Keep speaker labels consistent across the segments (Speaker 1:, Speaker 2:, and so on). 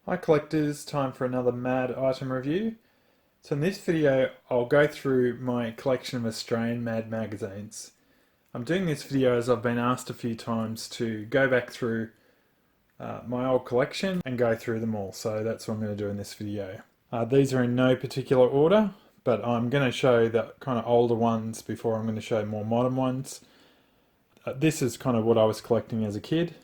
Speaker 1: Hi collectors, time for another mad item review. So in this video I'll go through my collection of Australian mad magazines. I'm doing this video as I've been asked a few times to go back through my old collection and go through them all, so that's what I'm going to do in this video. These are in no particular order, but I'm going to show the kind of older ones before I'm going to show more modern ones. This is kind of what I was collecting as a kid.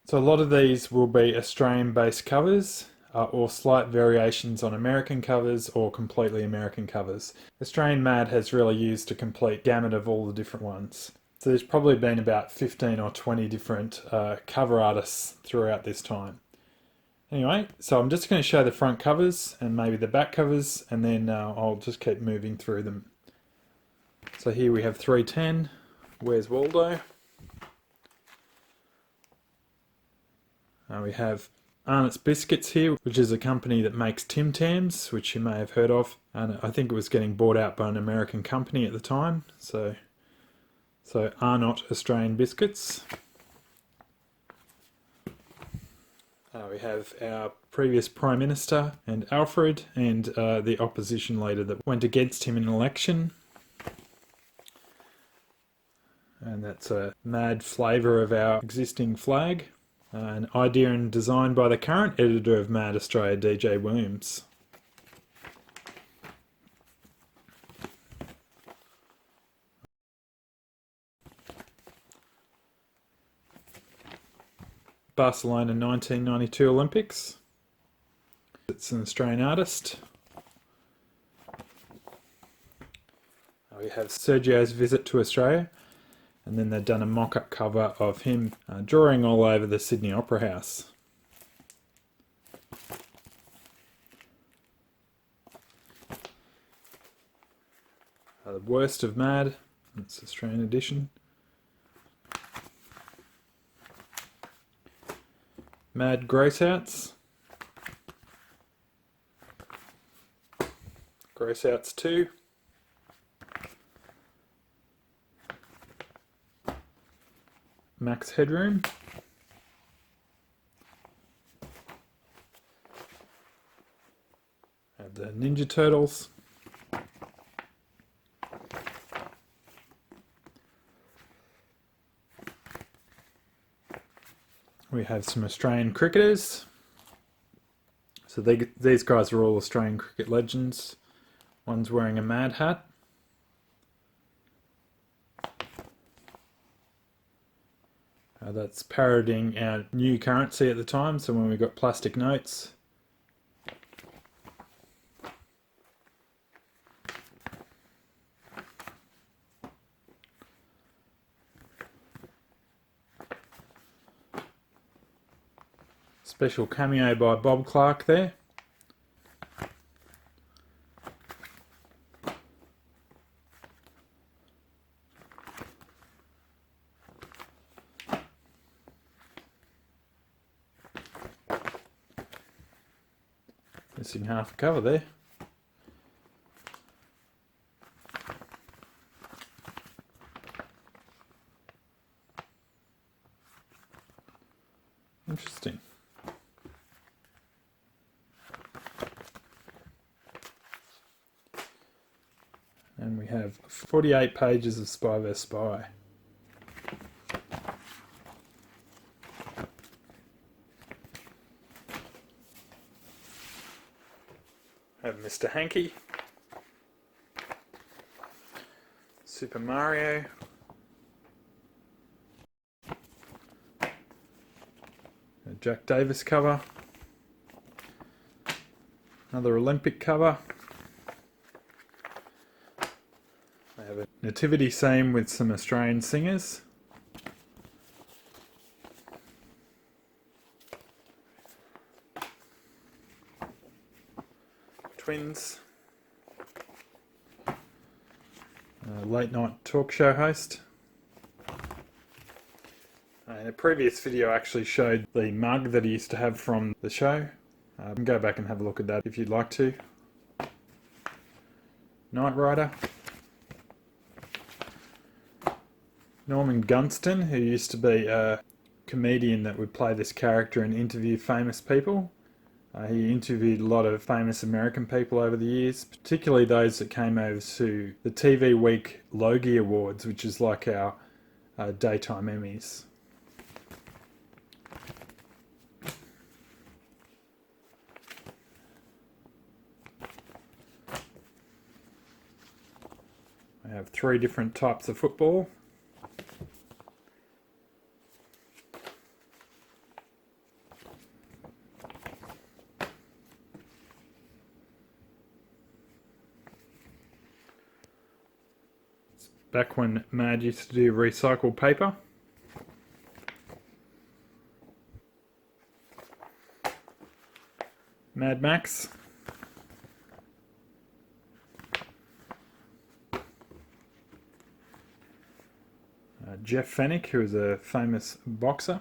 Speaker 1: So a lot of these will be Australian-based covers or slight variations on American covers or completely American covers. Australian Mad has really used a complete gamut of all the different ones. So there's probably been about 15 or 20 different cover artists throughout this time. Anyway, so I'm just going to show the front covers and maybe the back covers, and then I'll just keep moving through them. So here we have 310, Where's Waldo? We have Arnott's Biscuits here, which is a company that makes Tim Tams, which you may have heard of. And I think it was getting bought out by an American company at the time. So Arnott Australian Biscuits. We have our previous Prime Minister and Alfred, and the opposition leader that went against him in an election. And that's a mad flavour of our existing flag. An idea and design by the current editor of Mad Australia, DJ Williams. Barcelona 1992 Olympics. It's an Australian artist. We have Sergio's visit to Australia. And then they've done a mock-up cover of him drawing all over the Sydney Opera House. The Worst of Mad, that's Australian edition. Mad Grossouts. Grossouts 2. Max Headroom. Have the Ninja Turtles. We have some Australian cricketers. So these guys are all Australian cricket legends. One's wearing a mad hat. That's parodying our new currency at the time, so when we got plastic notes. Special cameo by Bob Clark there. Missing half a cover there. Interesting. And we have 48 pages of Spy vs Spy. Have Mr. Hanky, Super Mario, a Jack Davis cover, another Olympic cover. They have a nativity scene with some Australian singers. Twins, late night talk show host. In a previous video I actually showed the mug that he used to have from the show. You can go back and have a look at that if you'd like to. Knight Rider. Norman Gunston, who used to be comedian that would play this character and interview famous people. He interviewed a lot of famous American people over the years, particularly those that came over to the TV Week Logie Awards, which is like our daytime Emmys. We have 3 different types of football. Back when Mad used to do recycled paper. Mad Max. Jeff Fennick, who is a famous boxer.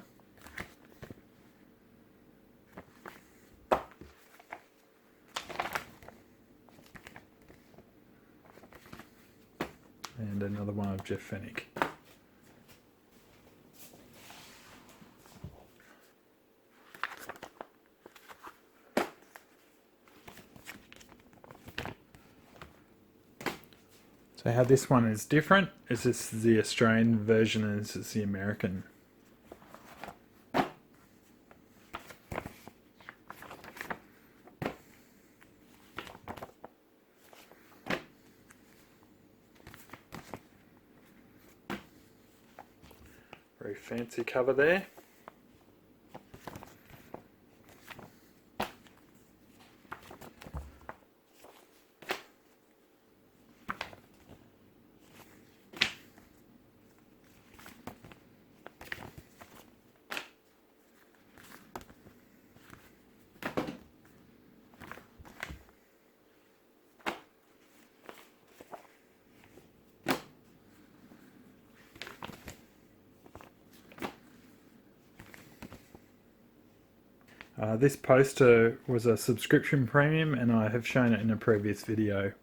Speaker 1: And another one of Jeff Fennick. So how this one is different is this is the Australian version and this is the American. Very fancy cover there. This poster was a subscription premium and I have shown it in a previous video.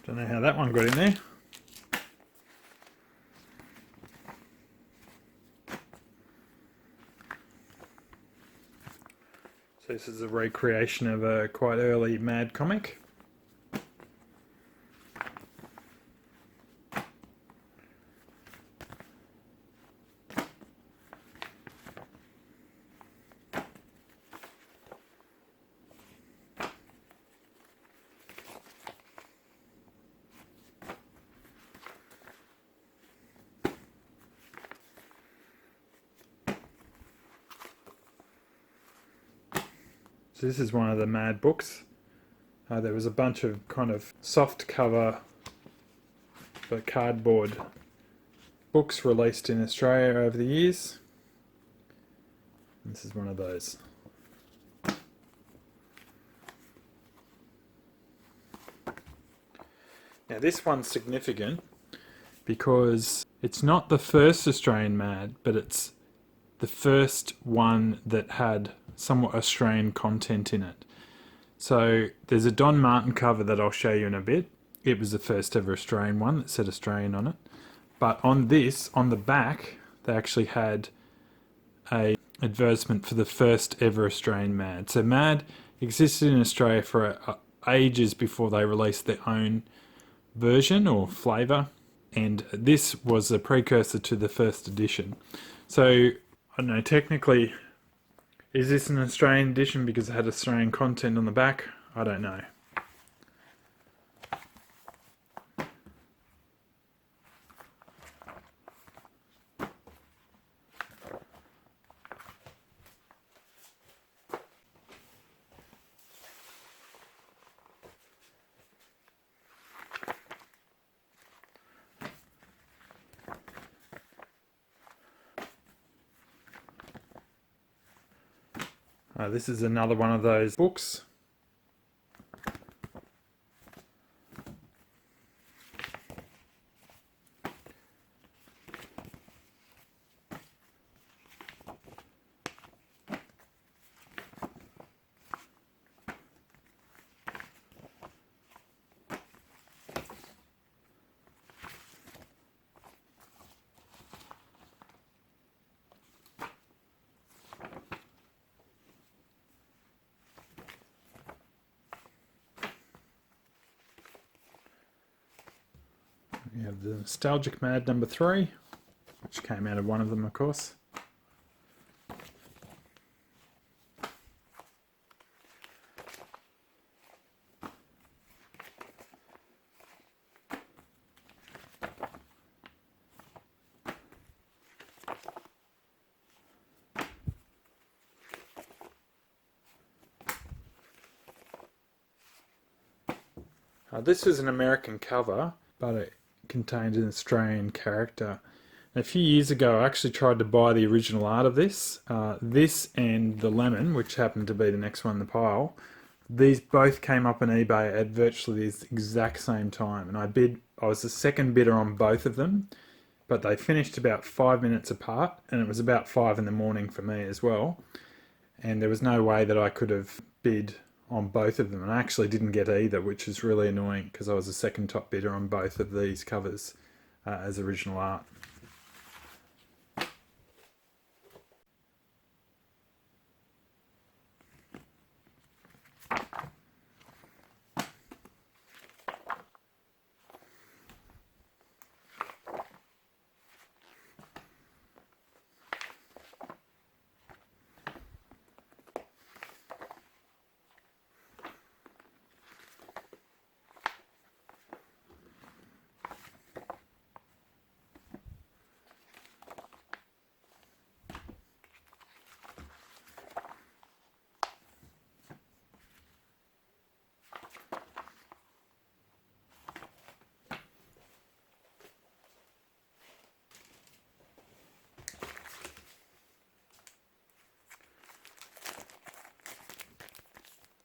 Speaker 1: Don't know how that one got in there. So this is a recreation of a quite early Mad comic. So this is one of the Mad books. There was a bunch of kind of soft cover but cardboard books released in Australia over the years. This is one of those. Now this one's significant because it's not the first Australian Mad, but it's the first one that had somewhat Australian content in it. So there's a Don Martin cover that I'll show you in a bit. It was the first ever Australian one that said Australian on it. But on this, on the back, they actually had a advertisement for the first ever Australian Mad. So Mad existed in Australia for ages before they released their own version or flavour. And this was a precursor to the first edition. So, I don't know, technically, is this an Australian edition because it had Australian content on the back? I don't know. This is another one of those books. We have the Nostalgic Mad number 3, which came out of one of them, of course. This is an American cover, but it contained an Australian character. A few years ago, I actually tried to buy the original art of this. This and the Lemon, which happened to be the next one in the pile, these both came up on eBay at virtually the exact same time. And I was the second bidder on both of them, but they finished about 5 minutes apart, and it was about 5 in the morning for me as well. And there was no way that I could have bid on both of them, and I actually didn't get either, which is really annoying because I was the second top bidder on both of these covers as original art.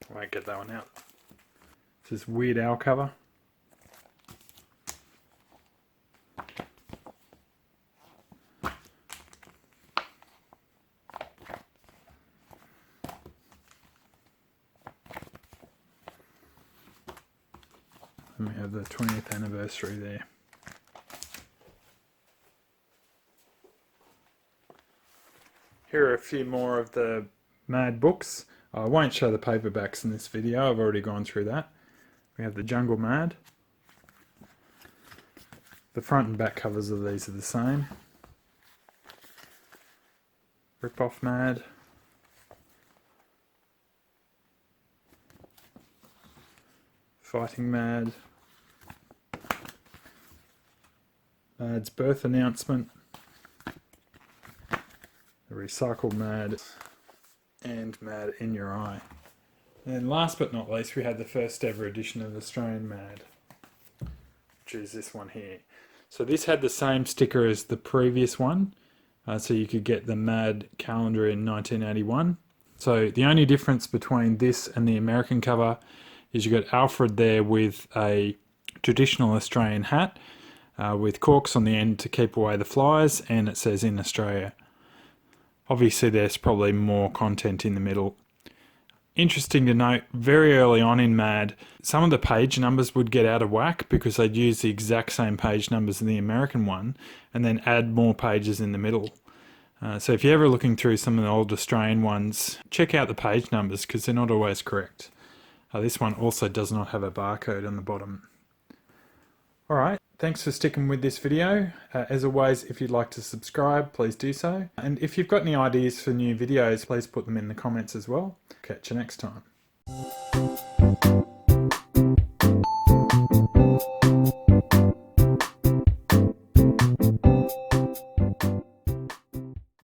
Speaker 1: I won't get that one out. This is Weird Al cover. And we have the 20th anniversary there. Here are a few more of the Mad books. I won't show the paperbacks in this video, I've already gone through that. We have the Jungle Mad. The front and back covers of these are the same. Rip-Off Mad. Fighting Mad. Mad's Birth Announcement. The Recycled Mad. And Mad in Your Eye. And last but not least, we had the first ever edition of Australian Mad, which is this one here. So this had the same sticker as the previous one, so you could get the Mad calendar in 1981. So the only difference between this and the American cover is you got Alfred there with a traditional Australian hat with corks on the end to keep away the flies, and it says in Australia. Obviously there's probably more content in the middle. Interesting to note, very early on in Mad, some of the page numbers would get out of whack because they'd use the exact same page numbers in the American one and then add more pages in the middle. So if you're ever looking through some of the old Australian ones, check out the page numbers because they're not always correct. This one also does not have a barcode on the bottom. Alright, thanks for sticking with this video. As always, if you'd like to subscribe, please do so. And if you've got any ideas for new videos, please put them in the comments as well. Catch you next time.